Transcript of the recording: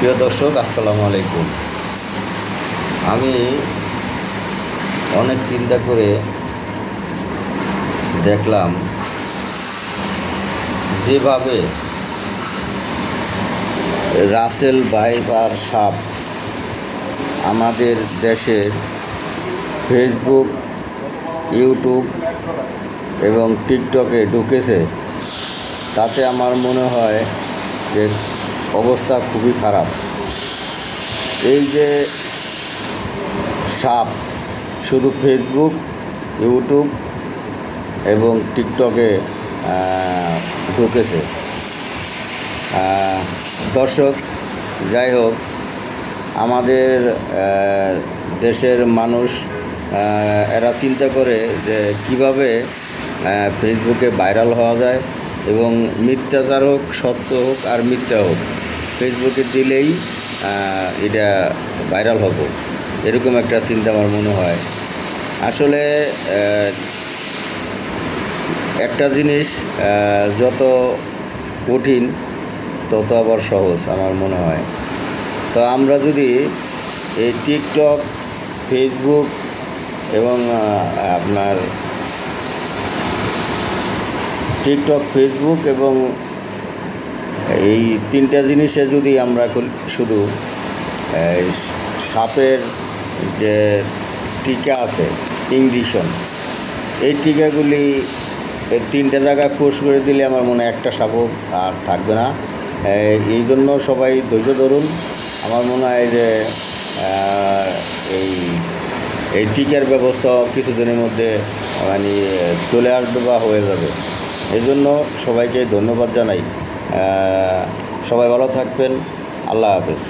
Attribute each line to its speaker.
Speaker 1: প্রিয় দর্শক, আসসালামু আলাইকুম। আমি অনেক চিন্তা করে দেখলাম যেভাবে রাসেল ভাইপার সাপ আমাদের দেশের ফেসবুক, ইউটিউব এবং টিকটকে ঢুকেছে, তাতে আমার মনে হয় যে অবস্থা খুবই খারাপ। এই যে সাপ শুধু ফেসবুক, ইউটিউব এবং টিকটকে ঢুকেছে। দর্শক, যাই হোক, আমাদের দেশের মানুষ এরা চিন্তা করে যে কীভাবে ফেসবুকে ভাইরাল হওয়া যায় এবং মিথ্যাচার হোক, সত্য হোক আর মিথ্যা হোক, ফেসবুকে দিলেই এটা ভাইরাল হবো, এরকম একটা চিন্তা আমার মনে হয়। আসলে একটা জিনিস যত কঠিন তত আবার সহজ আমার মনে হয়। তো আমরা যদি এই টিকটক, ফেসবুক এবং আপনার ফেসবুক এবং এই তিনটা জিনিসে যদি আমরা শুধু সাপের যে টিকা আছে, ইঞ্জেকশন, এই টিকাগুলি এই তিনটা জায়গায় পোস্ট করে দিলে আমার মনে হয় একটা সাপও আর থাকবে না। এই জন্য সবাই ধৈর্য ধরুন। আমার মনে হয় যে এই এই টিকার ব্যবস্থা কিছুদিনের মধ্যে মানে চলে আসবে বা হয়ে যাবে। এই জন্য সবাইকে ধন্যবাদ জানাই। সবাই ভালো থাকবেন। আল্লাহ হাফেজ।